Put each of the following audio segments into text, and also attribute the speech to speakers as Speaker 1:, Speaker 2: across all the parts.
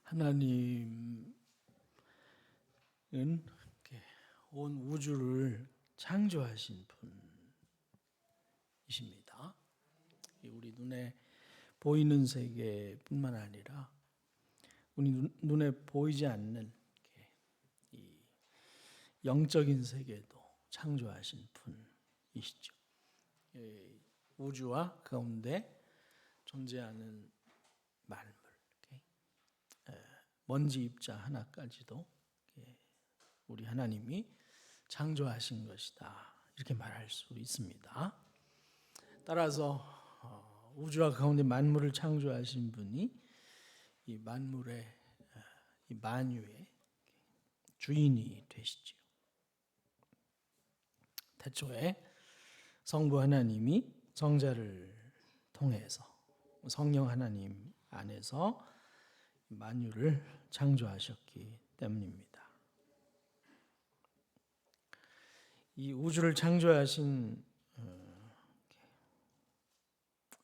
Speaker 1: 하나님은 온 우주를 창조하신 분이십니다. 우리 눈에 보이는 세계뿐만 아니라 우리 눈에 보이지 않는 이 영적인 세계도 창조하신 분이시죠. 우주와 그 가운데 존재하는 만물, 먼지 입자 하나까지도 우리 하나님이 창조하신 것이다, 이렇게 말할 수 있습니다. 따라서 우주와 가운데 만물을 창조하신 분이 이 만물의 이 만유의 주인이 되시죠. 태초에 성부 하나님이 성자를 통해서 성령 하나님 안에서 만유를 창조하셨기 때문입니다. 이 우주를 창조하신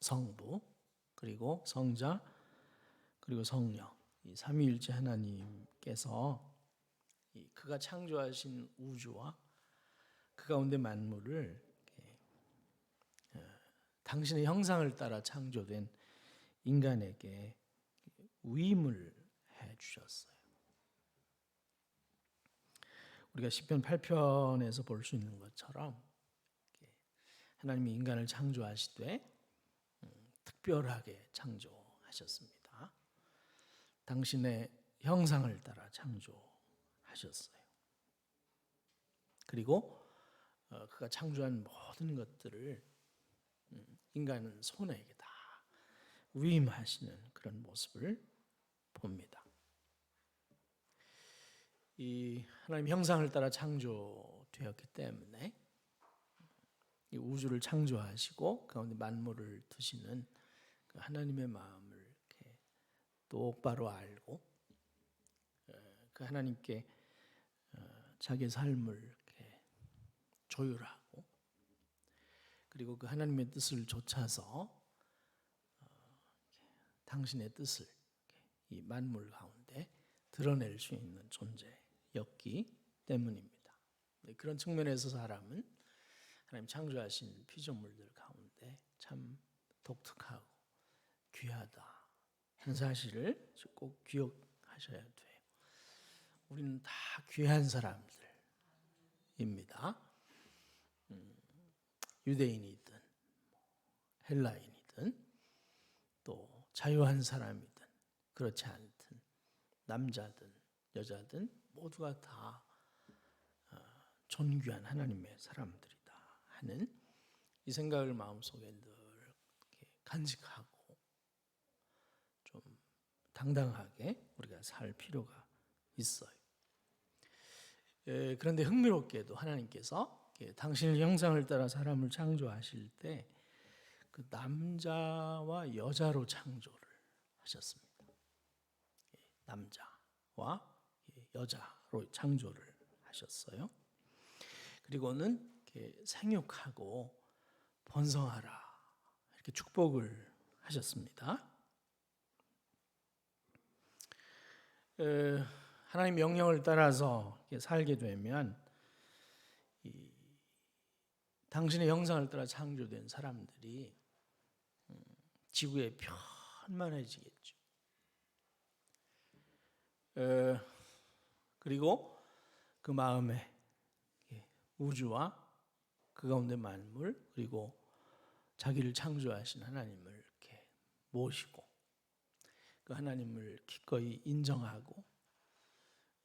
Speaker 1: 성부, 그리고 성자, 그리고 성령, 이 삼위일체 하나님께서 그가 창조하신 우주와 그 가운데 만물을 당신의 형상을 따라 창조된 인간에게 위임을 해 주셨어요. 우리가 시편 8편에서 볼 수 있는 것처럼 하나님이 인간을 창조하시되 특별하게 창조하셨습니다. 당신의 형상을 따라 창조하셨어요. 그리고 그가 창조한 모든 것들을 인간은 손에게 다 위임하시는 그런 모습을 봅니다. 이 하나님 형상을 따라 창조되었기 때문에 이 우주를 창조하시고 그 가운데 만물을 두시는 그 하나님의 마음을 이렇게 똑바로 알고 그 하나님께 자기의 삶을 이렇게 조율하고, 그리고 그 하나님의 뜻을 좇아서 당신의 뜻을 이 만물 가운데 드러낼 수 있는 존재였기 때문입니다. 그런 측면에서 사람은 하나님 창조하신 피조물들 가운데 참 독특하고 귀하다 하는 사실을 꼭 기억하셔야 돼요. 우리는 다 귀한 사람들입니다. 유대인이든 헬라인이든 또 자유한 사람이든 그렇지 않든 남자든 여자든 모두가 다 존귀한 하나님의 사람들이다 하는 이 생각을 마음속에 늘 간직하고 좀 당당하게 우리가 살 필요가 있어요. 그런데 흥미롭게도 하나님께서 당신의 형상을 따라 사람을 창조하실 때 그 남자와 여자로 창조를 하셨습니다. 남자와 여자로 창조를 하셨어요. 그리고는 생육하고 번성하라, 이렇게 축복을 하셨습니다. 하나님 명령을 따라서 살게 되면 당신의 형상을 따라 창조된 사람들이 지구에 편만해지겠죠. 그리고 그 마음에 우주와 그 가운데 만물, 그리고 자기를 창조하신 하나님을 이렇게 모시고 그 하나님을 기꺼이 인정하고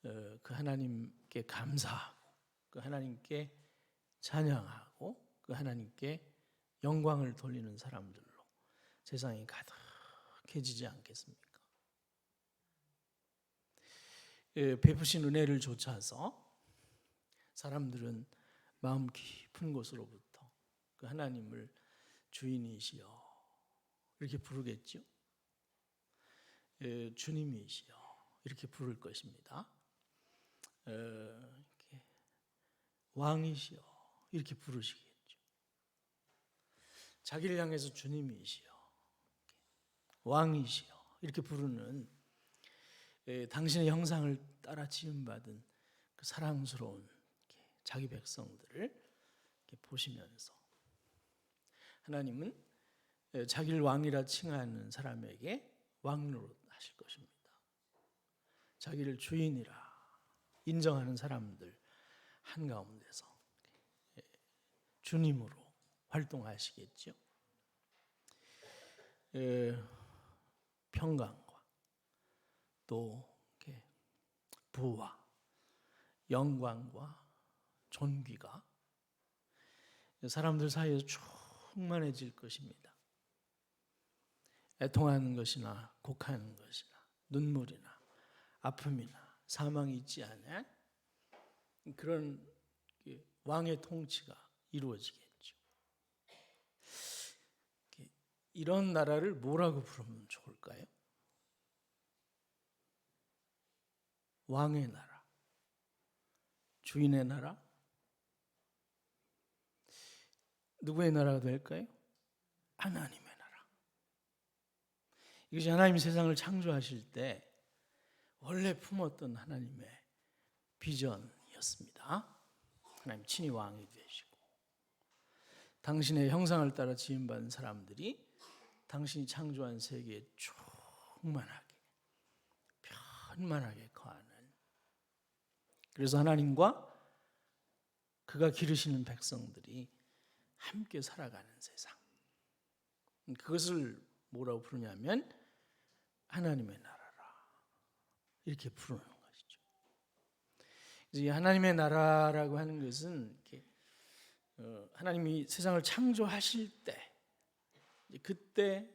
Speaker 1: 그 하나님께 감사하고 그 하나님께 찬양하고 그 하나님께 영광을 돌리는 사람들로 세상이 가득해지지 않겠습니까? 베푸신 은혜를 좇아서 사람들은 마음 깊은 곳으로부터 그 하나님을 주인이시여 이렇게 부르겠죠. 주님이시여 이렇게 부를 것입니다. 이렇게 왕이시여 이렇게 부르시겠죠. 자기를 향해서 주님이시여 왕이시여 이렇게 부르는 당신의 형상을 따라 지음받은 그 사랑스러운 자기 백성들을 이렇게 보시면서 하나님은 자기를 왕이라 칭하는 사람에게 왕노릇 하실 것입니다. 자기를 주인이라 인정하는 사람들 한가운데서 주님으로 활동하시겠죠. 평강과 또 부와 영광과 존귀가 사람들 사이에서 충만해질 것입니다. 애통하는 것이나 곡하는 것이나 눈물이나 아픔이나 사망이 있지 않은 그런 왕의 통치가 이루어지겠죠. 이런 나라를 뭐라고 부르면 좋을까요? 왕의 나라, 주인의 나라, 누구의 나라가 될까요? 하나님의 나라. 이것이 하나님이 세상을 창조하실 때 원래 품었던 하나님의 비전이었습니다. 하나님 친히 왕이 되시고 당신의 형상을 따라 지음받은 사람들이 당신이 창조한 세계에 충만하게 편만하게 거하는, 그래서 하나님과 그가 기르시는 백성들이 함께 살아가는 세상, 그것을 뭐라고 부르냐면 하나님의 나라라 이렇게 부르는 것이죠. 그래서 이 하나님의 나라라고 하는 것은 하나님이 세상을 창조하실 때 그때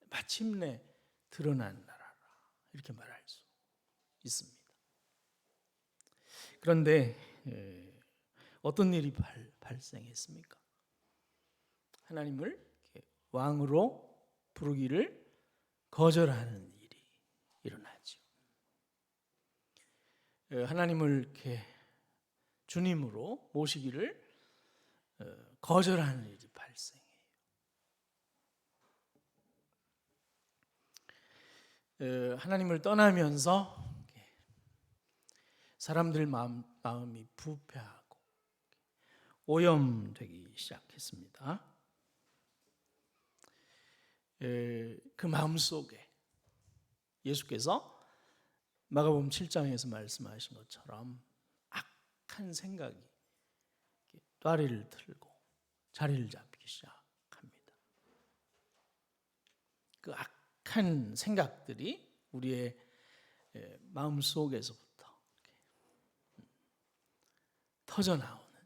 Speaker 1: 마침내 드러난 나라라 이렇게 말할 수 있습니다. 그런데 어떤 일이 발생했습니까? 하나님을 왕으로 부르기를 거절하는 일이 일어나죠. 하나님을 이렇게 주님으로 모시기를 거절하는 일이 발생해요. 하나님을 떠나면서 사람들 마음이 부패하고 오염되기 시작했습니다. 그 마음 속에 예수께서 마가복음 7장에서 말씀하신 것처럼 악한 생각이 뙬리를 들고 자리를 잡기 시작합니다. 그 악한 생각들이 우리의 마음 속에서부터 터져나오는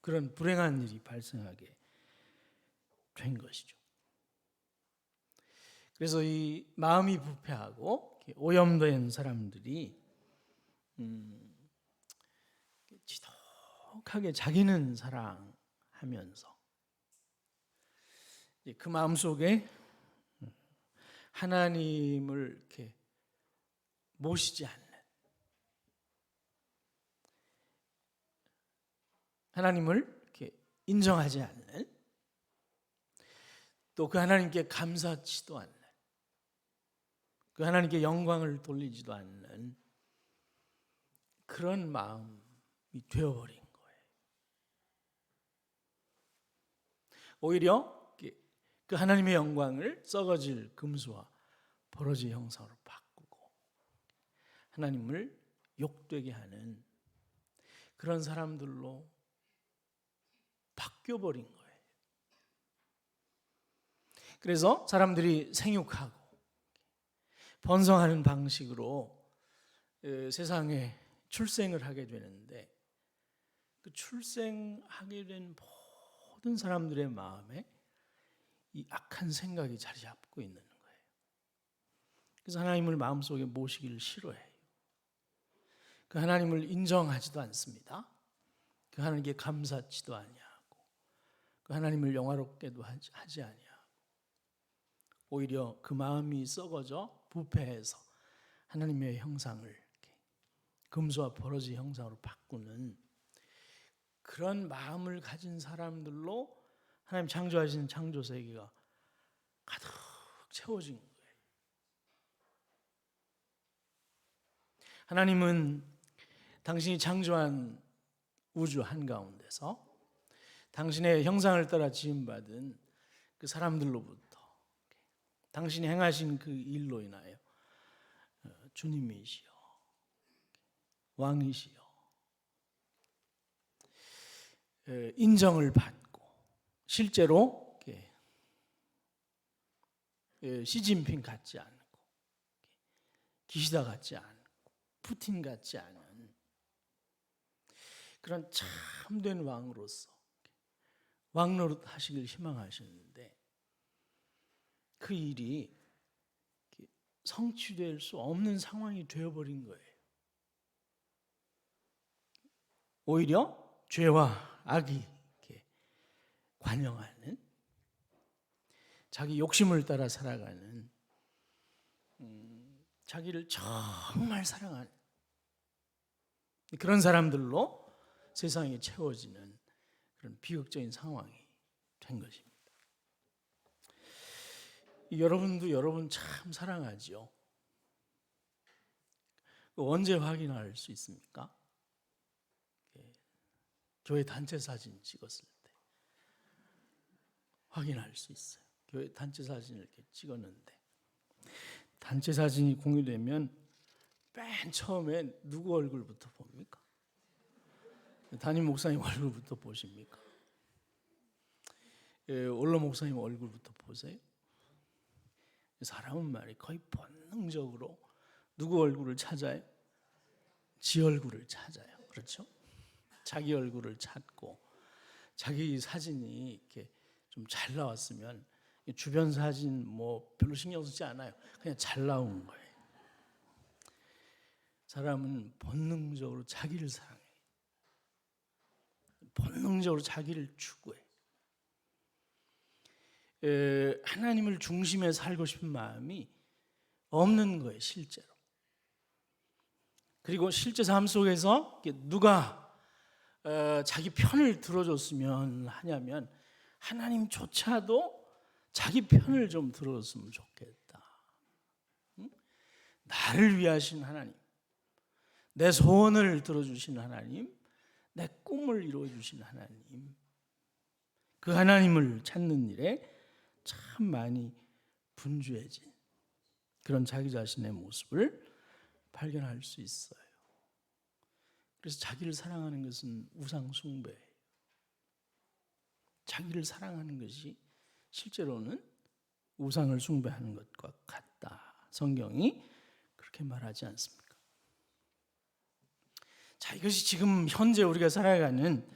Speaker 1: 그런 불행한 일이 발생하게 된 것이죠. 그래서 이 마음이 부패하고 오염된 사람들이 지독하게 자기는 사랑하면서 그 마음 속에 하나님을 이렇게 모시지 않는, 하나님을 이렇게 인정하지 않는, 또 그 하나님께 감사치도 않는, 그 하나님께 영광을 돌리지도 않는 그런 마음이 되어버린 거예요. 오히려 그 하나님의 영광을 썩어질 금수와 버러지 형상으로 바꾸고 하나님을 욕되게 하는 그런 사람들로 바뀌어버린 거예요. 그래서 사람들이 생육하고 번성하는 방식으로 세상에 출생을 하게 되는데 그 출생하게 된 모든 사람들의 마음에 이 악한 생각이 자리 잡고 있는 거예요. 그래서 하나님을 마음속에 모시기를 싫어해요. 그 하나님을 인정하지도 않습니다. 그 하나님께 감사치도 아니하고 그 하나님을 영화롭게도 하지 아니하고 오히려 그 마음이 썩어져 부패해서 하나님의 형상을 이렇게 금수와 버러지 형상으로 바꾸는 그런 마음을 가진 사람들로 하나님 창조하시는 창조 세계가 가득 채워진 거예요. 하나님은 당신이 창조한 우주 한가운데서 당신의 형상을 따라 지음받은 그 사람들로부터 당신이 행하신 그 일로 인하여 주님이시여 왕이시여 인정을 받고 실제로 시진핑 같지 않고 기시다 같지 않고 푸틴 같지 않은 그런 참된 왕으로서 왕노릇 하시길 희망하셨는데 그 일이 성취될 수 없는 상황이 되어버린 거예요. 오히려 죄와 악이 관영하는 자기 욕심을 따라 살아가는 자기를 정말 사랑하는 그런 사람들로 세상이 채워지는 그런 비극적인 상황이 된 것입니다. 여러분도 여러분 참 사랑하죠. 언제 확인할 수 있습니까? 교회 단체 사진 찍었을 때 확인할 수 있어요. 교회 단체 사진을 이렇게 찍었는데 단체 사진이 공유되면 맨 처음에 누구 얼굴부터 봅니까? 담임 목사님 얼굴부터 보십니까? 원로 목사님 얼굴부터 보세요. 사람은 말이 거의 본능적으로 누구 얼굴을 찾아요? 지 얼굴을 찾아요. 그렇죠? 자기 얼굴을 찾고 자기 사진이 이렇게 좀 잘 나왔으면 주변 사진 뭐 별로 신경 쓰지 않아요. 그냥 잘 나온 거예요. 사람은 본능적으로 자기를 사랑해. 본능적으로 자기를 추구해. 하나님을 중심에 살고 싶은 마음이 없는 거예요, 실제로. 그리고 실제 삶 속에서 누가 자기 편을 들어줬으면 하냐면 하나님조차도 자기 편을 좀 들어줬으면 좋겠다. 응? 나를 위하신 하나님, 내 소원을 들어주신 하나님, 내 꿈을 이루어주신 하나님, 그 하나님을 찾는 일에 참 많이 분주해진 그런 자기 자신의 모습을 발견할 수 있어요. 그래서 자기를 사랑하는 것은 우상 숭배예요. 자기를 사랑하는 것이 실제로는 우상을 숭배하는 것과 같다. 성경이 그렇게 말하지 않습니까? 자, 이것이 지금 현재 우리가 살아가는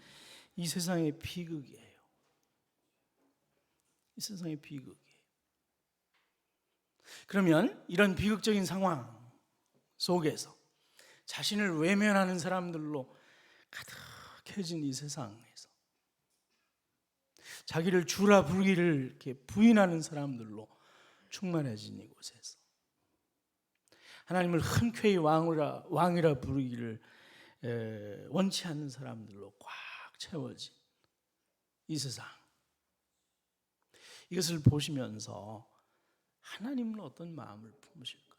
Speaker 1: 이 세상의 비극이에요. 이 세상의 비극이에요. 그러면 이런 비극적인 상황 속에서 자신을 외면하는 사람들로 가득해진 이 세상에서 자기를 주라 부르기를 이렇게 부인하는 사람들로 충만해진 이곳에서 하나님을 흔쾌히 왕이라 부르기를 원치 않는 사람들로 꽉 채워진 이 세상, 이것을 보시면서 하나님은 어떤 마음을 품으실까요?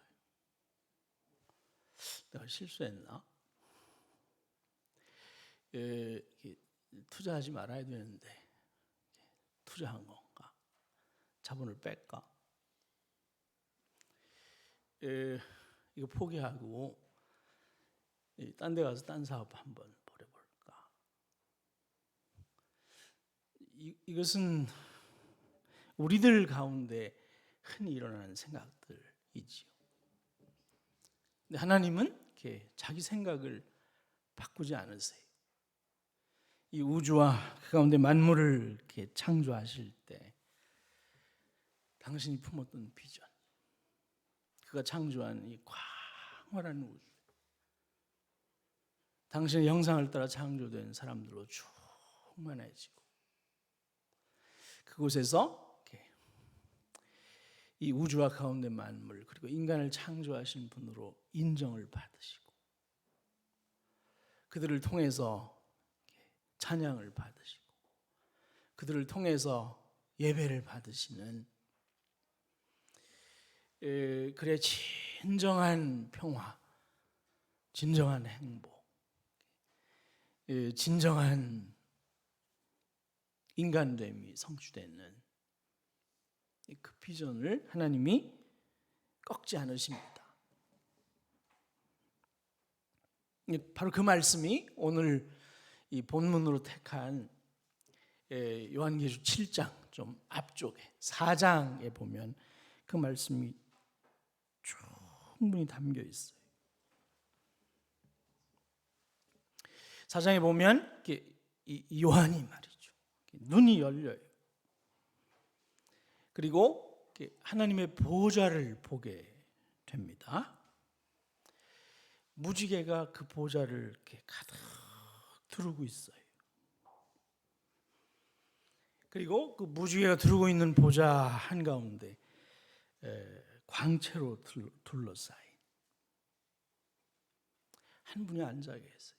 Speaker 1: 내가 실수했나? 투자하지 말아야 되는데 투자한 건가? 자본을 뺄까? 이거 포기하고 딴 데 가서 딴 사업 한번 벌여볼까? 이것은 우리들 가운데 흔히 일어나는 생각들이지요. 근데 하나님은 이렇게 자기 생각을 바꾸지 않으세요. 이 우주와 그 가운데 만물을 이렇게 창조하실 때 당신이 품었던 비전, 그가 창조한 이 광활한 우주, 당신의 형상을 따라 창조된 사람들로 충만해지고 그곳에서 이 우주와 가운데 만물 그리고 인간을 창조하신 분으로 인정을 받으시고 그들을 통해서 찬양을 받으시고 그들을 통해서 예배를 받으시는 그의 진정한 평화, 진정한 행복, 진정한 인간됨이 성취되는 그 비전을 하나님이 꺾지 않으십니다. 바로 그 말씀이 오늘 이 본문으로 택한 요한계시록 7장 좀 앞쪽에 4장에 보면 그 말씀이 충분히 담겨 있어요. 4장에 보면 이 요한이 말이죠, 눈이 열려요. 그리고 하나님의 보좌를 보게 됩니다. 무지개가 그 보좌를 이렇게 가득 두르고 있어요. 그리고 그 무지개가 두르고 있는 보좌 한가운데 광채로 둘러싸인 한 분이 앉아 계세요.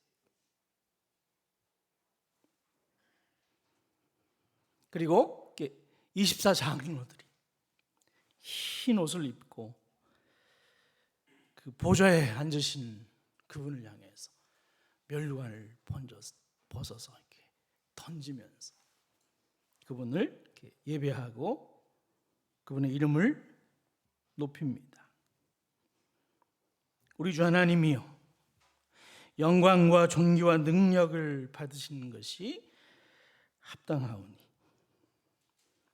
Speaker 1: 그리고 24장로들이 흰 옷을 입고 그 보좌에 앉으신 그분을 향해서 면류관을 벗어서 이렇게 던지면서 그분을 이렇게 예배하고 그분의 이름을 높입니다. 우리 주 하나님이여, 영광과 존귀와 능력을 받으시는 것이 합당하오니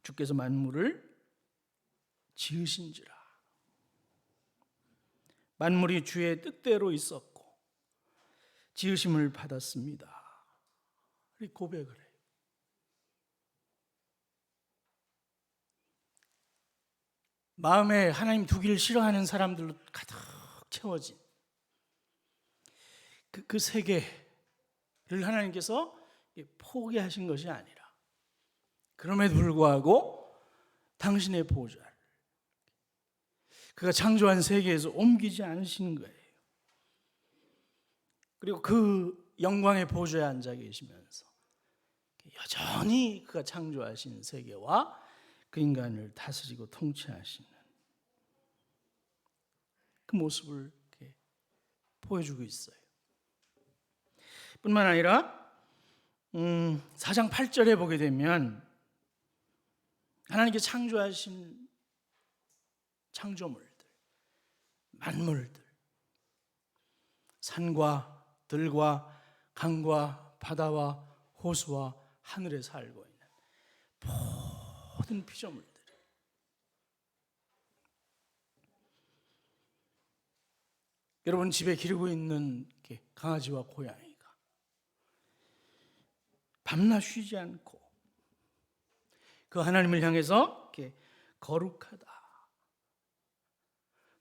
Speaker 1: 주께서 만물을 지으신지라. 만물이 주의 뜻대로 있었고 지으심을 받았습니다. 우리 고백을 해요. 마음에 하나님 두기를 싫어하는 사람들로 가득 채워진 그 세계를 하나님께서 포기하신 것이 아니라 그럼에도 불구하고 당신의 보좌를 그가 창조한 세계에서 옮기지 않으시는 거예요. 그리고 그 영광의 보좌에 앉아 계시면서 여전히 그가 창조하신 세계와 그 인간을 다스리고 통치하시는 그 모습을 이렇게 보여주고 있어요. 뿐만 아니라 4장 8절에 보게 되면 하나님께 창조하신 창조물들, 만물들, 산과 들과 강과 바다와 호수와 하늘에 살고 있는 모든 피조물들, 여러분 집에 기르고 있는 강아지와 고양이가 밤낮 쉬지 않고 그 하나님을 향해서 이렇게 거룩하다,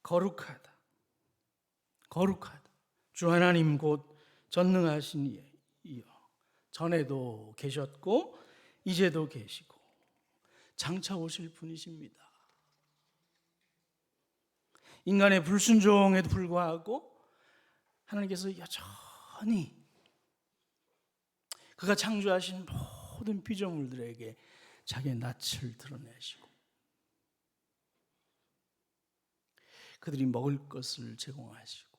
Speaker 1: 거룩하다, 거룩하다. 주 하나님 곧 전능하신 이여, 전에도 계셨고 이제도 계시고 장차 오실 분이십니다. 인간의 불순종에도 불구하고 하나님께서 여전히 그가 창조하신 모든 피조물들에게 자기의 낯을 드러내시고 그들이 먹을 것을 제공하시고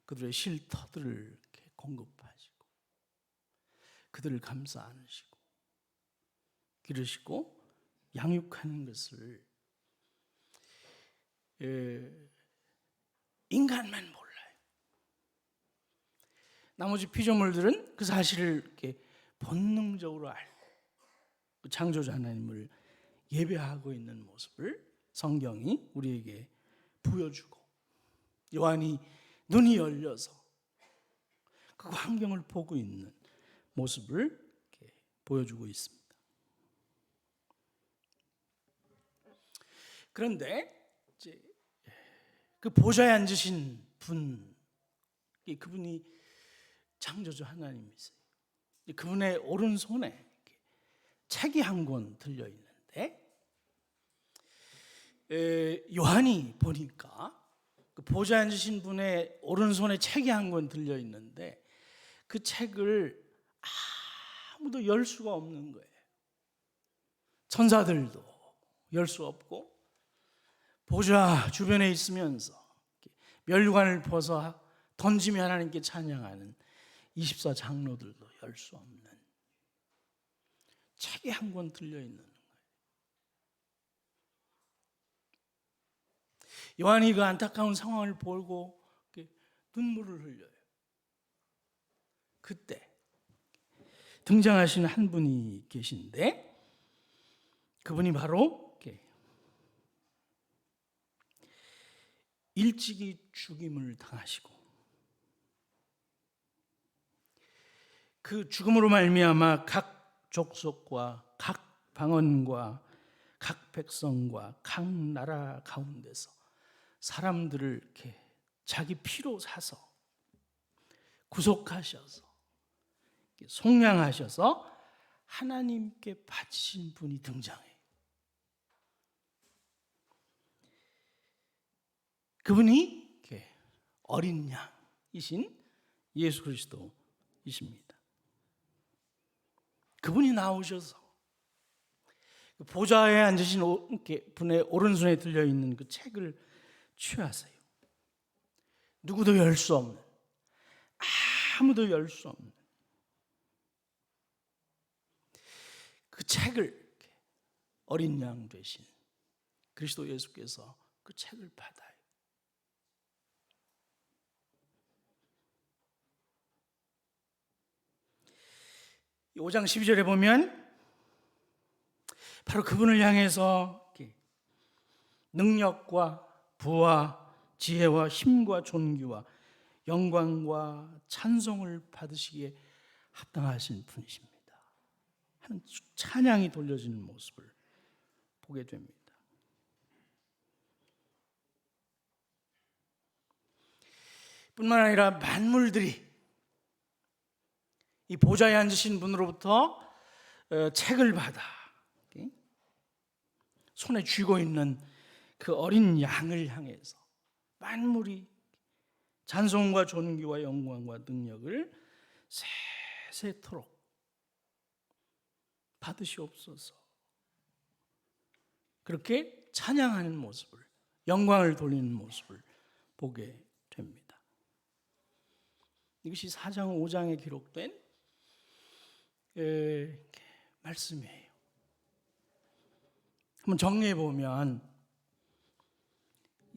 Speaker 1: 그들의 쉴터들을 이렇게 공급하시고 그들을 감싸 안으시고 기르시고 양육하는 것을 인간만 몰라요. 나머지 피조물들은 그 사실을 이렇게 본능적으로 알고 창조자 하나님을 예배하고 있는 모습을 성경이 우리에게 보여주고 요한이 눈이 열려서 그 환경을 보고 있는 모습을 이렇게 보여주고 있습니다. 그런데 이제 그 보좌에 앉으신 분, 그분이 창조주 하나님이세요. 그분의 오른손에 책이 한 권 들려 있는데 요한이 보니까 그 보좌에 앉으신 분의 오른손에 책이 한 권 들려 있는데 그 책을 아무도 열 수가 없는 거예요. 천사들도 열 수 없고 보좌 주변에 있으면서 면류관을 벗어 던지며 하나님께 찬양하는 24장로들도 열 수 없는 책이 한 권 들려있는 거예요. 요한이 그 안타까운 상황을 보고 눈물을 흘려요. 그때 등장하시는 한 분이 계신데, 그분이 바로 일찍이 죽임을 당하시고 그 죽음으로 말미암아 각 족속과 각 방언과 각 백성과 각 나라 가운데서 사람들을 이렇게 자기 피로 사서 구속하셔서 속량하셔서 하나님께 바치신 분이 등장해요. 그분이 어린 양이신 예수 그리스도이십니다. 그분이 나오셔서 보좌에 앉으신 분의 오른손에 들려있는 그 책을 취하세요. 누구도 열 수 없는, 아무도 열 수 없는 그 책을 어린 양 되신 그리스도 예수께서 그 책을 받아요. 5장 12절에 보면 바로 그분을 향해서 능력과 부와 지혜와 힘과 존귀와 영광과 찬송을 받으시기에 합당하신 분이십니다 하는 찬양이 돌려지는 모습을 보게 됩니다. 뿐만 아니라 만물들이 이 보좌에 앉으신 분으로부터 책을 받아 손에 쥐고 있는 그 어린 양을 향해서 만물이 찬송과 존귀와 영광과 능력을 세세토록 받으시옵소서. 그렇게 찬양하는 모습을, 영광을 돌리는 모습을 보게 됩니다. 이것이 4장 5장에 기록된 말씀이에요. 한번 정리해 보면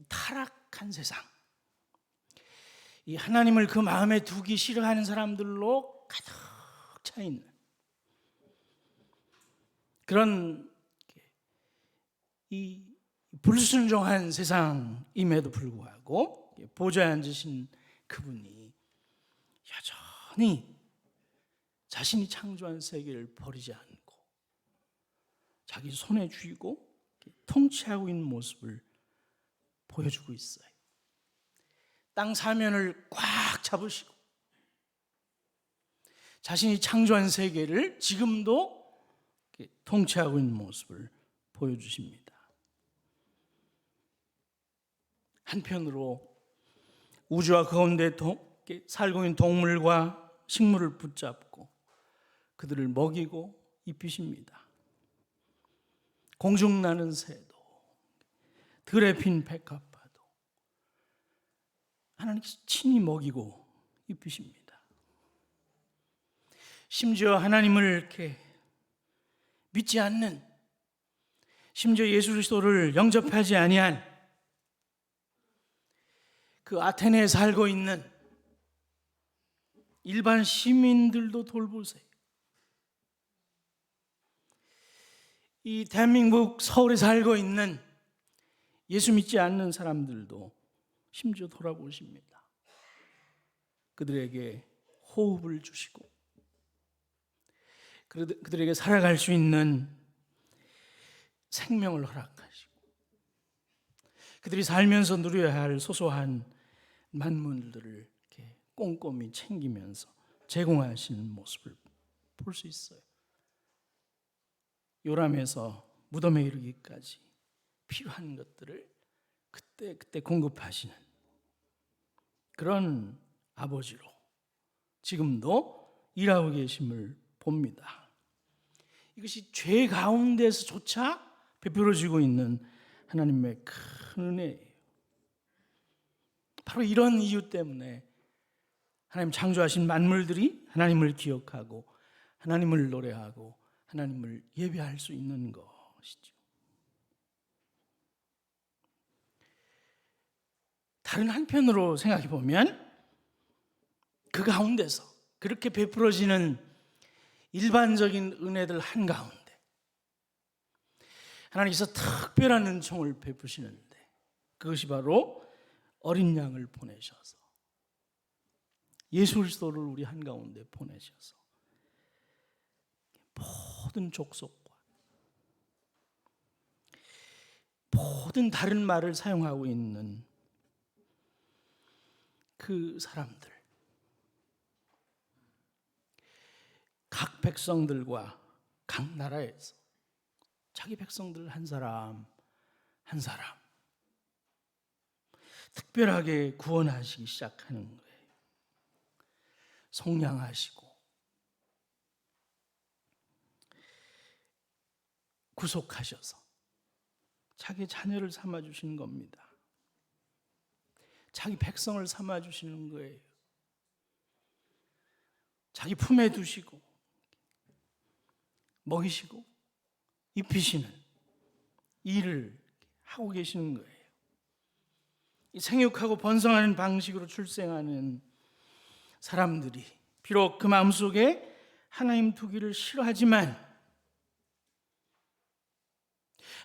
Speaker 1: 타락한 세상, 이 하나님을 그 마음에 두기 싫어하는 사람들로 가득 차 있는 그런 이 불순종한 세상임에도 불구하고 보좌에 앉으신 그분이 여전히 자신이 창조한 세계를 버리지 않고 자기 손에 쥐고 통치하고 있는 모습을 보여주고 있어요. 땅 사면을 꽉 잡으시고 자신이 창조한 세계를 지금도 통치하고 있는 모습을 보여주십니다. 한편으로 우주와 그 가운데 살고 있는 동물과 식물을 붙잡고 그들을 먹이고 입히십니다. 공중 나는 새도 들에 핀 백합화도 하나님께서 친히 먹이고 입히십니다. 심지어 하나님을 이렇게 믿지 않는, 심지어 예수 그리스도를 영접하지 아니한 그 아테네에 살고 있는 일반 시민들도 돌보세요. 이 대한민국 서울에 살고 있는 예수 믿지 않는 사람들도 심지어 돌아보십니다. 그들에게 호흡을 주시고 그들에게 살아갈 수 있는 생명을 허락하시고 그들이 살면서 누려야 할 소소한 만물들을 이렇게 꼼꼼히 챙기면서 제공하시는 모습을 볼 수 있어요. 요람에서 무덤에 이르기까지 필요한 것들을 그때 공급하시는 그런 아버지로 지금도 일하고 계심을 봅니다. 이것이 죄 가운데서조차 베풀어지고 있는 하나님의 큰 은혜예요. 바로 이런 이유 때문에 하나님 창조하신 만물들이 하나님을 기억하고 하나님을 노래하고 하나님을 예배할 수 있는 것이죠. 다른 한편으로 생각해 보면 그 가운데서 그렇게 베풀어지는 일반적인 은혜들 한가운데 하나님께서 특별한 은총을 베푸시는데 그것이 바로 어린 양을 보내셔서 예수 그리스도를 우리 한가운데 보내셔서 모든 족속과 모든 다른 말을 사용하고 있는 그 사람들, 각 백성들과 각 나라에서 자기 백성들 한 사람 한 사람 특별하게 구원하시기 시작하는 거예요. 속량하시고 구속하셔서 자기 자녀를 삼아주시는 겁니다. 자기 백성을 삼아주시는 거예요. 자기 품에 두시고 먹이시고 입히시는 일을 하고 계시는 거예요. 이 생육하고 번성하는 방식으로 출생하는 사람들이 비록 그 마음속에 하나님 두기를 싫어하지만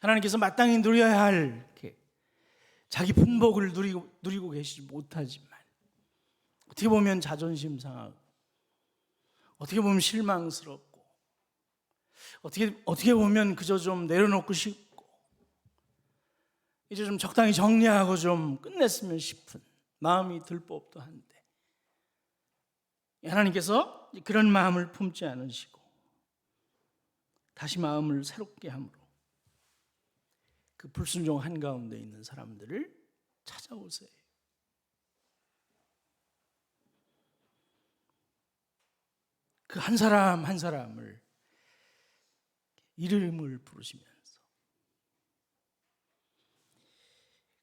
Speaker 1: 하나님께서 마땅히 누려야 할 자기 분복을 누리고 계시지 못하지만 어떻게 보면 자존심 상하고 어떻게 보면 실망스럽고 어떻게 보면 그저 좀 내려놓고 싶고 이제 좀 적당히 정리하고 좀 끝냈으면 싶은 마음이 들 법도 한데 하나님께서 그런 마음을 품지 않으시고 다시 마음을 새롭게 함으로 그 불순종 한가운데 있는 사람들을 찾아오세요. 그 한 사람 한 사람을 이름을 부르시면서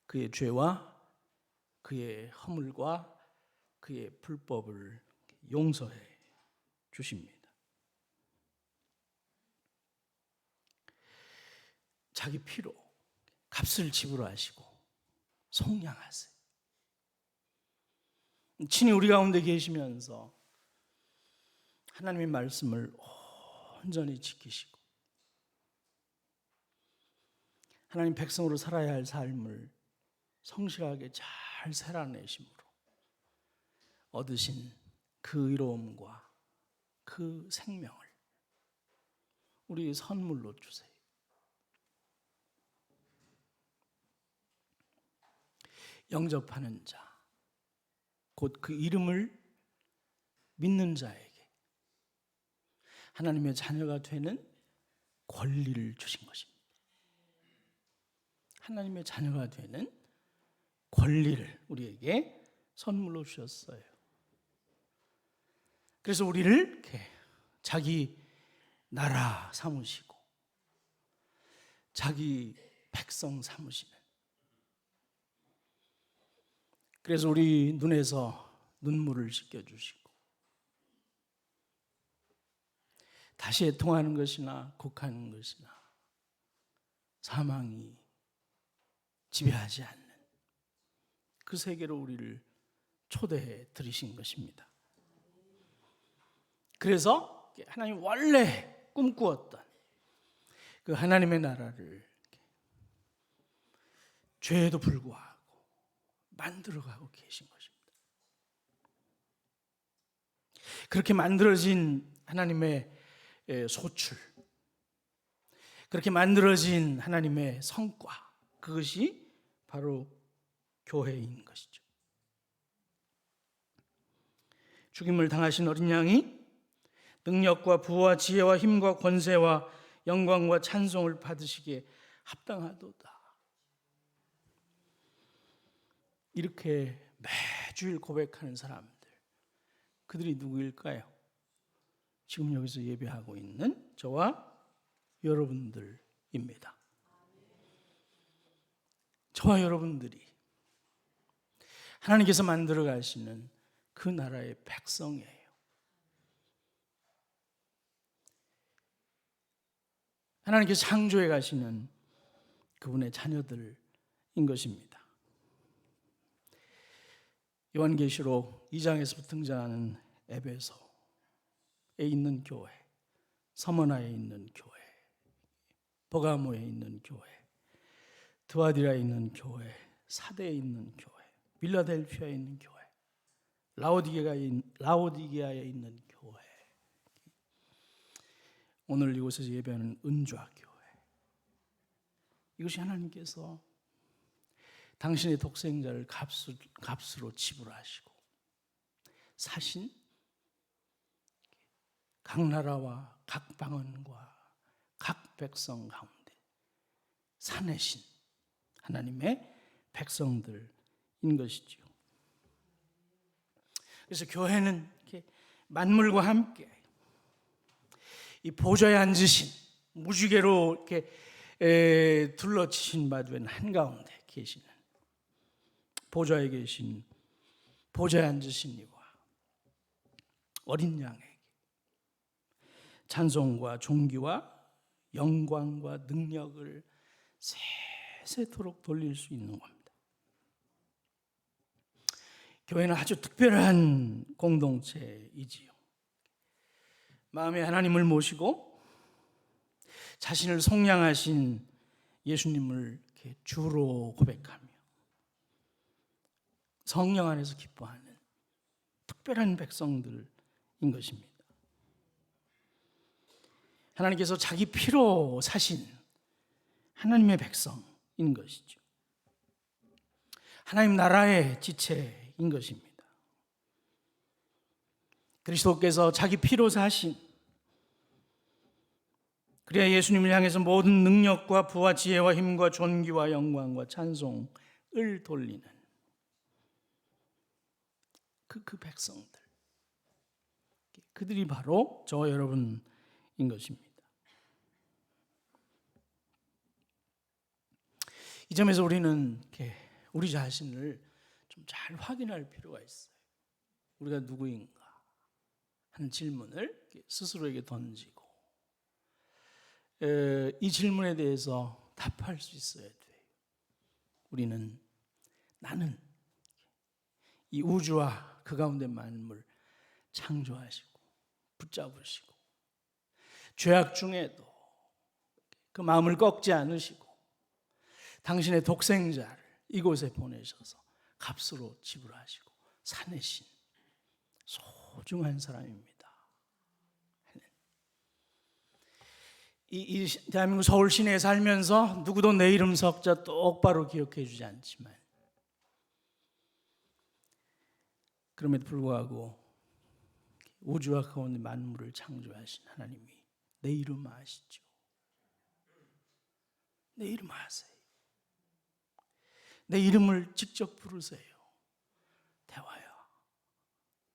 Speaker 1: 그의 죄와 그의 허물과 그의 불법을 용서해 주십니다. 자기 피로 값을 지불하시고 속량하세요. 친히 우리 가운데 계시면서 하나님의 말씀을 온전히 지키시고 하나님 백성으로 살아야 할 삶을 성실하게 잘 살아내심으로 얻으신 그 의로움과 그 생명을 우리의 선물로 주세요. 영접하는 자, 곧 그 이름을 믿는 자에게 하나님의 자녀가 되는 권리를 주신 것입니다. 하나님의 자녀가 되는 권리를 우리에게 선물로 주셨어요. 그래서 우리를 이렇게 자기 나라 삼으시고 자기 백성 삼으시는, 그래서 우리 눈에서 눈물을 씻겨주시고 다시 애통하는 것이나 곡하는 것이나 사망이 지배하지 않는 그 세계로 우리를 초대해 들이신 것입니다. 그래서 하나님 원래 꿈꾸었던 그 하나님의 나라를 죄에도 불구하고 만들어가고 계신 것입니다. 그렇게 만들어진 하나님의 소출, 그렇게 만들어진 하나님의 성과, 그것이 바로 교회인 것이죠. 죽임을 당하신 어린 양이 능력과 부와 지혜와 힘과 권세와 영광과 찬송을 받으시기에 합당하도다. 이렇게 매주일 고백하는 사람들, 그들이 누구일까요? 지금 여기서 예배하고 있는 저와 여러분들입니다. 저와 여러분들이 하나님께서 만들어 가시는 그 나라의 백성이에요. 하나님께서 창조해 가시는 그분의 자녀들인 것입니다. 요한계시록 2장에서 등장하는 에베소에 있는 교회, 서머나에 있는 교회, 버가모에 있는 교회, 드와디라에 있는 교회, 사대에 있는 교회, 빌라델피아에 있는 교회, 라오디게아에 있는 교회, 오늘 이곳에서 예배하는 은좌 교회, 이것이 하나님께서 당신의 독생자를 값으로 지불하시고 사신 각 나라와 각 방언과 각 백성 가운데 사내신 하나님의 백성들인 것이지요. 그래서 교회는 이렇게 만물과 함께 이 보좌에 앉으신 무지개로 이렇게 둘러치신 바된 한가운데 계시는 보좌에 계신 보좌에 앉으신 이와 어린 양에게 찬송과 존귀와 영광과 능력을 세세토록 돌릴 수 있는 겁니다. 교회는 아주 특별한 공동체이지요. 마음에 하나님을 모시고 자신을 속량하신 예수님을 이렇게 주로 고백하며 성령 안에서 기뻐하는 특별한 백성들인 것입니다. 하나님께서 자기 피로 사신 하나님의 백성인 것이죠. 하나님 나라의 지체인 것입니다. 그리스도께서 자기 피로 사신, 그래야 예수님을 향해서 모든 능력과 부와 지혜와 힘과 존귀와 영광과 찬송을 돌리는 그 백성들, 그들이 바로 저와 여러분인 것입니다. 이 점에서 우리는 우리 자신을 좀 잘 확인할 필요가 있어요. 우리가 누구인가 하는 질문을 스스로에게 던지고 이 질문에 대해서 답할 수 있어야 돼요. 나는 이 우주와 그 가운데 만물 창조하시고 붙잡으시고 죄악 중에도 그 마음을 꺾지 않으시고 당신의 독생자를 이곳에 보내셔서 값으로 지불하시고 사내신 소중한 사람입니다. 이 대한민국 서울 시내에 살면서 누구도 내 이름 석자 똑바로 기억해 주지 않지만 그럼에도 불구하고 우주와 가운데 만물을 창조하신 하나님이 내 이름 아시죠? 내 이름 아세요? 내 이름을 직접 부르세요. 대화야,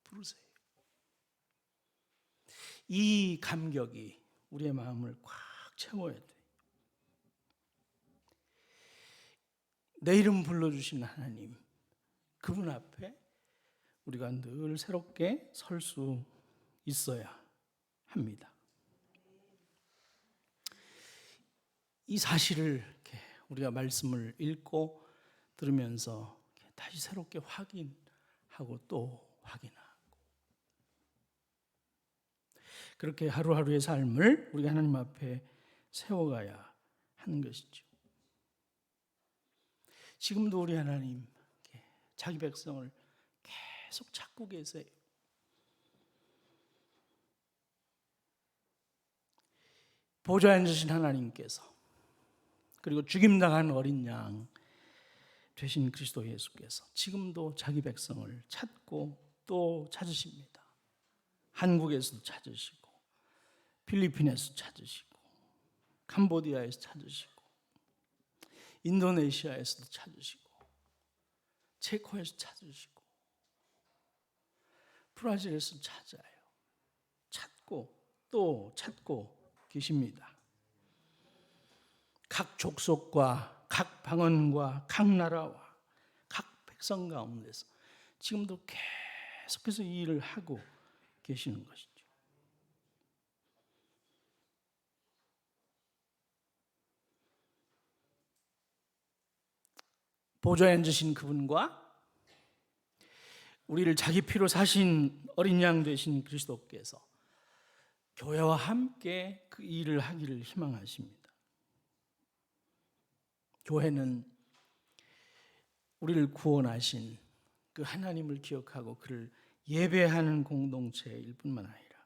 Speaker 1: 부르세요. 이 감격이 우리의 마음을 꽉 채워야 돼. 내 이름 불러주신 하나님, 그분 앞에 우리가 늘 새롭게 설 수 있어야 합니다. 이 사실을 이렇게 우리가 말씀을 읽고 들으면서 다시 새롭게 확인하고 또 확인하고 그렇게 하루하루의 삶을 우리가 하나님 앞에 세워가야 하는 것이죠. 지금도 우리 하나님 자기 백성을 계속 찾고 계세요. 보좌에 앉으신 하나님께서 그리고 죽임당한 어린 양 되신 그리스도 예수께서 지금도 자기 백성을 찾고 또 찾으십니다. 한국에서도 찾으시고 필리핀에서 찾으시고 캄보디아에서 찾으시고 인도네시아에서도 찾으시고 체코에서 찾으시고 브라질에서 찾아요. 찾고 또 찾고 계십니다. 각 족속과 각 방언과 각 나라와 각 백성 가운데서 지금도 계속해서 이 일을 하고 계시는 것이죠. 보좌에 앉으신 그분과 우리를 자기 피로 사신 어린 양 되신 그리스도께서 교회와 함께 그 일을 하기를 희망하십니다. 교회는 우리를 구원하신 그 하나님을 기억하고 그를 예배하는 공동체일 뿐만 아니라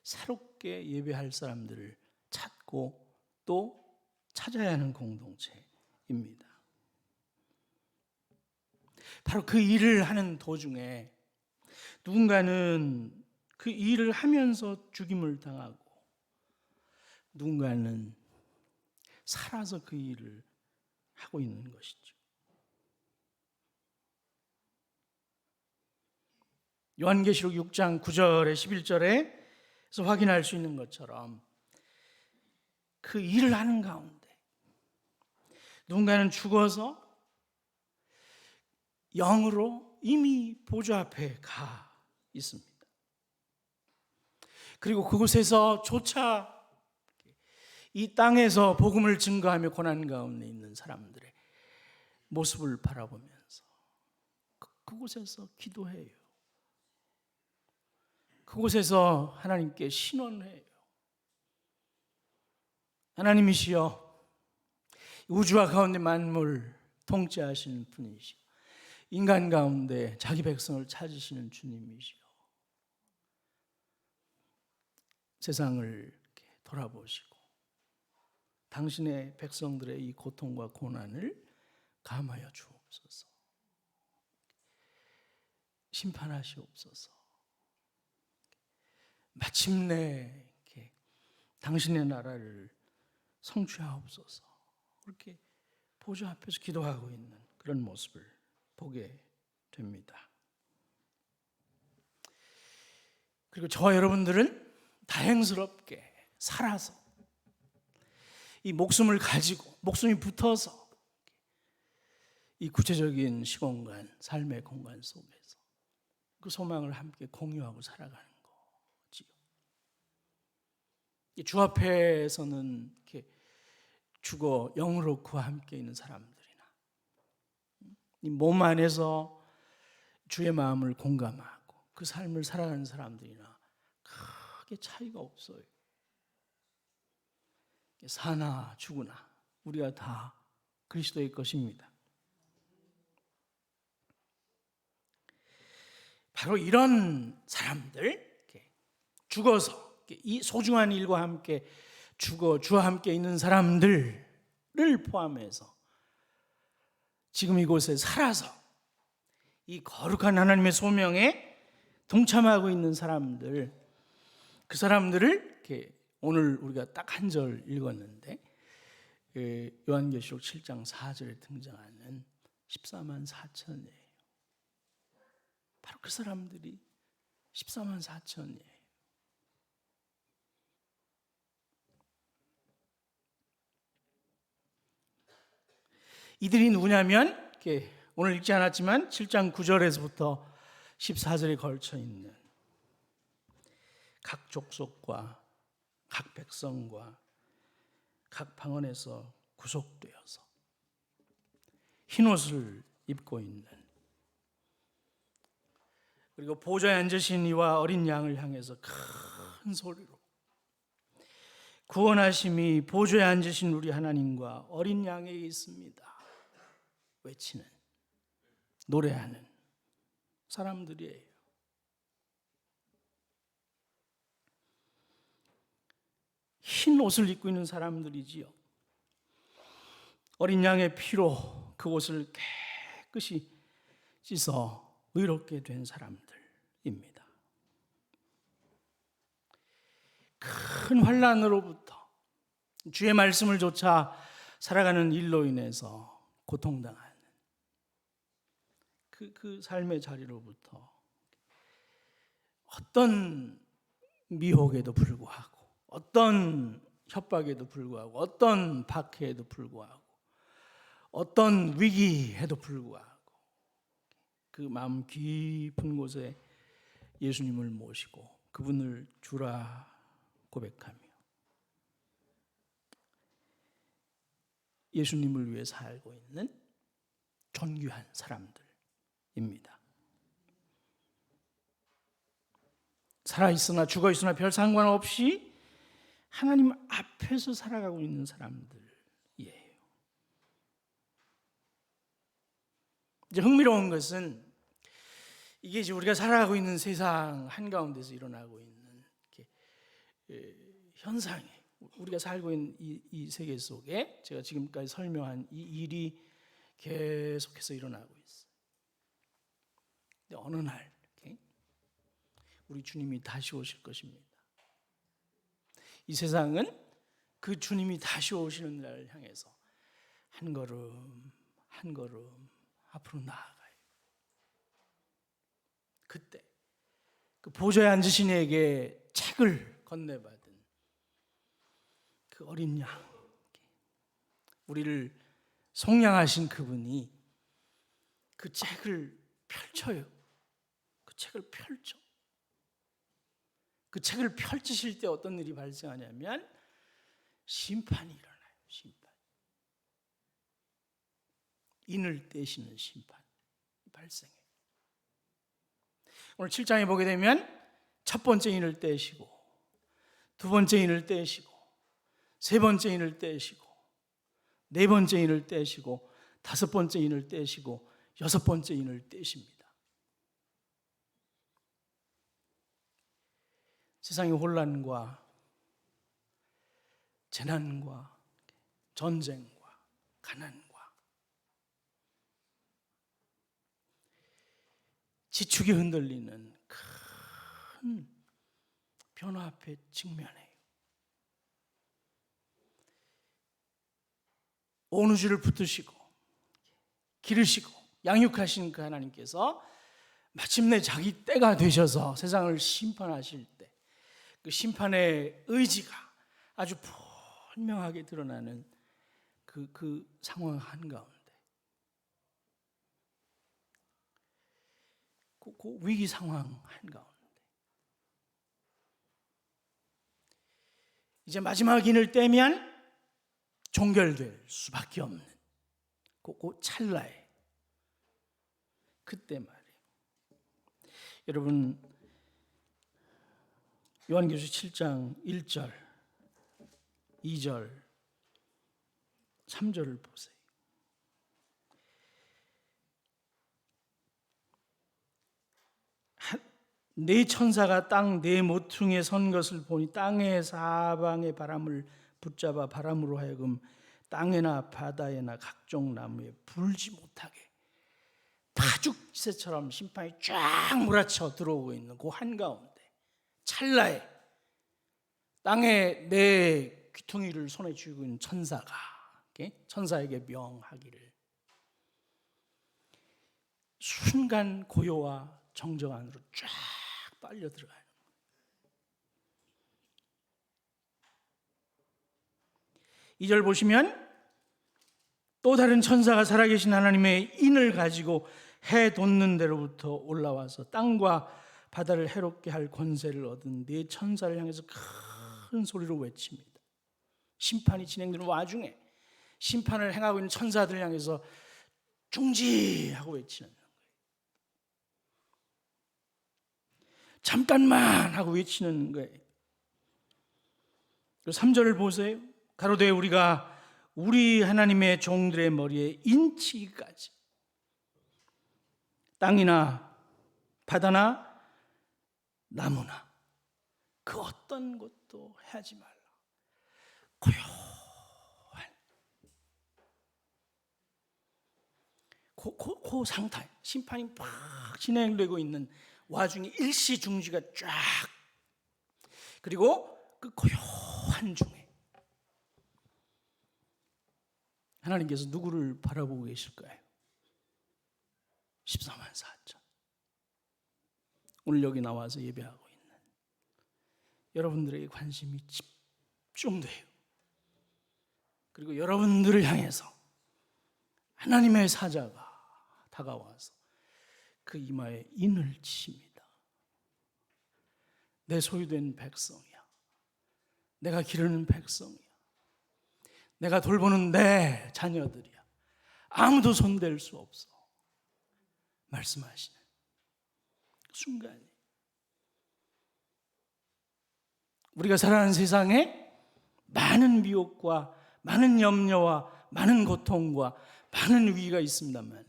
Speaker 1: 새롭게 예배할 사람들을 찾고 또 찾아야 하는 공동체입니다. 바로 그 일을 하는 도중에 누군가는 그 일을 하면서 죽임을 당하고 누군가는 살아서 그 일을 하고 있는 것이죠. 요한계시록 6장 9절에 11절에서 확인할 수 있는 것처럼 그 일을 하는 가운데 누군가는 죽어서 영으로 이미 보좌 앞에 가 있습니다. 그리고 그곳에서 조차 이 땅에서 복음을 증거하며 고난 가운데 있는 사람들의 모습을 바라보면서 그곳에서 기도해요. 그곳에서 하나님께 신원해요. 하나님이시여, 우주와 가운데 만물 통치하시는 분이시오. 인간 가운데 자기 백성을 찾으시는 주님이시오. 세상을 돌아보시고 당신의 백성들의 이 고통과 고난을 감하여 주옵소서. 심판하시옵소서. 마침내 이렇게 당신의 나라를 성취하옵소서. 그렇게 보좌 앞에서 기도하고 있는 그런 모습을 보게 됩니다. 그리고 저와 여러분들은 다행스럽게 살아서 이 목숨을 가지고 목숨이 붙어서 이 구체적인 시공간, 삶의 공간 속에서 그 소망을 함께 공유하고 살아가는 거지요. 주 앞에서는 이렇게 죽어 영으로 그와 함께 있는 사람들이나 이 몸 안에서 주의 마음을 공감하고 그 삶을 살아가는 사람들이나 크게 차이가 없어요. 사나 죽으나 우리가 다 그리스도의 것입니다. 바로 이런 사람들, 죽어서 이 소중한 일과 함께 죽어 주와 함께 있는 사람들을 포함해서 지금 이곳에 살아서 이 거룩한 하나님의 소명에 동참하고 있는 사람들, 그 사람들을 이렇게 오늘 우리가 딱 한 절 읽었는데 요한계시록 7장 4절에 등장하는 14만 4천이에요. 바로 그 사람들이 14만 4천이에요. 이들이 누구냐면 오늘 읽지 않았지만 7장 9절에서부터 14절에 걸쳐 있는 각 족속과 각 백성과 각 방언에서 구속되어서 흰옷을 입고 있는, 그리고 보좌에 앉으신 이와 어린 양을 향해서 큰 소리로 구원하심이 보좌에 앉으신 우리 하나님과 어린 양에게 있습니다 외치는, 노래하는 사람들이에요. 흰 옷을 입고 있는 사람들이지요. 어린 양의 피로 그 옷을 깨끗이 씻어 의롭게 된 사람들입니다. 큰 환난으로부터 주의 말씀을 조차 살아가는 일로 인해서 고통당하는 그 삶의 자리로부터 어떤 미혹에도 불구하고, 어떤 협박에도 불구하고, 어떤 박해에도 불구하고, 어떤 위기에도 불구하고 그 마음 깊은 곳에 예수님을 모시고 그분을 주라 고백하며 예수님을 위해 살고 있는 존귀한 사람들입니다. 살아있으나 죽어있으나 별 상관없이 하나님 앞에서 살아가고 있는 사람들이에요. 이제 흥미로운 것은 이게 이제 우리가 살아가고 있는 세상 한가운데서 일어나고 있는 현상이에요. 우리가 살고 있는 이 세계 속에 제가 지금까지 설명한 이 일이 계속해서 일어나고 있어요. 근데 어느 날 우리 주님이 다시 오실 것입니다. 이 세상은 그 주님이 다시 오시는 날을 향해서 한 걸음 한 걸음 앞으로 나아가요. 그때 그 보좌에 앉으신 이에게 책을 건네받은 그 어린 양, 우리를 속량하신 그분이 그 책을 펼쳐요. 그 책을 펼쳐. 그 책을 펼치실 때 어떤 일이 발생하냐면 심판이 일어나요. 심판. 인을 떼시는 심판이 발생해요. 오늘 7장에 보게 되면 첫 번째 인을 떼시고 두 번째 인을 떼시고 세 번째 인을 떼시고 네 번째 인을 떼시고 다섯 번째 인을 떼시고 여섯 번째 인을 떼십니다. 세상의 혼란과 재난과 전쟁과 가난과 지축이 흔들리는 큰 변화 앞에 직면해요. 온 우주를 붙드시고 기르시고 양육하신 그 하나님께서 마침내 자기 때가 되셔서 세상을 심판하실 때 그 심판의 의지가 아주 분명하게 드러나는 그 상황 한가운데 그 위기 상황 한가운데 이제 마지막 인을 떼면 종결될 수밖에 없는 그 찰나에 그때 말이에요. 여러분 요한계시록 7장 1절 2절 3절을 보세요. 네 천사가 땅 네 모퉁이에 선 것을 보니 땅의 사방의 바람을 붙잡아 바람으로 하여금 땅에나 바다에나 각종 나무에 불지 못하게 파죽지세처럼 심판이 쫙 몰아쳐 들어오고 있는 그 한가운데 찰나에 땅에 네 귀퉁이를 손에 쥐고 있는 천사가 천사에게 명하기를 순간 고요와 정적 안으로 쫙 빨려 들어가요. 이 절 보시면 또 다른 천사가 살아계신 하나님의 인을 가지고 해 돋는 데로부터 올라와서 땅과 바다를 해롭게 할 권세를 얻은 네 천사를 향해서 큰 소리로 외칩니다. 심판이 진행되는 와중에 심판을 행하고 있는 천사들을 향해서 중지하고 외치는 거예요. 잠깐만 하고 외치는 거예요. 3절을 보세요. 가로되 우리가 우리 하나님의 종들의 머리에 인치기까지 땅이나 바다나 나무나 그 어떤 것도 하지 말라. 고요한 그 상태, 심판이 막 진행되고 있는 와중에 일시중지가 쫙, 그리고 그 고요한 중에 하나님께서 누구를 바라보고 계실까요? 14만 4천. 오늘 여기 나와서 예배하고 있는 여러분들에게 관심이 집중돼요. 그리고 여러분들을 향해서 하나님의 사자가 다가와서 그 이마에 인을 치십니다. 내 소유된 백성이야. 내가 기르는 백성이야. 내가 돌보는 내 자녀들이야. 아무도 손댈 수 없어. 말씀하시는 순간이 우리가 살아가는 세상에 많은 미혹과 많은 염려와 많은 고통과 많은 위기가 있습니다만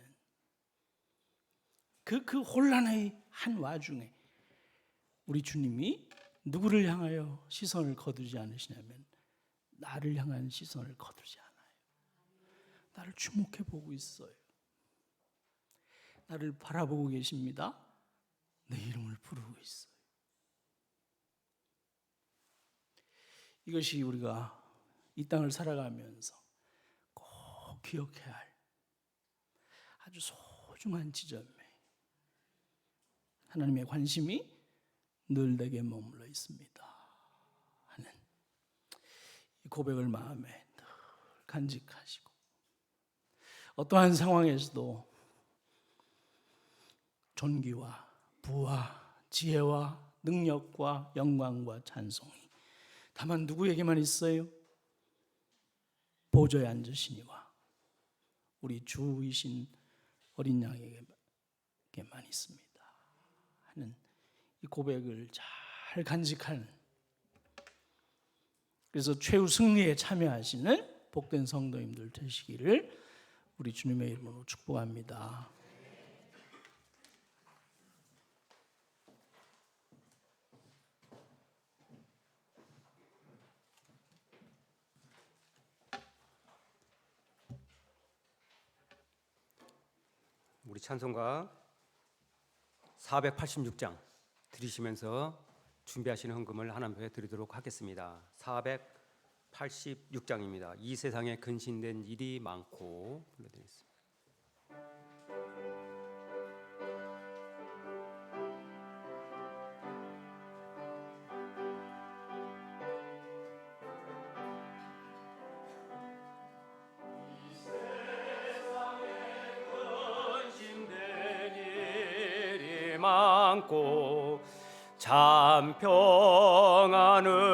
Speaker 1: 그 혼란의 한 와중에 우리 주님이 누구를 향하여 시선을 거두지 않으시냐면 나를 향한 시선을 거두지 않아요. 나를 주목해 보고 있어요. 나를 바라보고 계십니다. 내 이름을 부르고 있어요. 이것이 우리가 이 땅을 살아가면서 꼭 기억해야 할 아주 소중한 지점에 하나님의 관심이 늘 내게 머물러 있습니다 하는 이 고백을 마음에 늘 간직하시고 어떠한 상황에서도 존귀와 부와 지혜와 능력과 영광과 찬송이 다만 누구에게만 있어요? 보좌에 앉으시니와 우리 주이신 어린 양에게만 있습니다 하는 이 고백을 잘 간직하는, 그래서 최후 승리에 참여하시는 복된 성도님들 되시기를 우리 주님의 이름으로 축복합니다.
Speaker 2: 우리 찬송가 486장 들으시면서 준비하시는 헌금을 하나님 앞에 드리도록 하겠습니다. 486장입니다. 이 세상에 근신된 일이 많고 불러드리겠습니다. 많고 참 평안을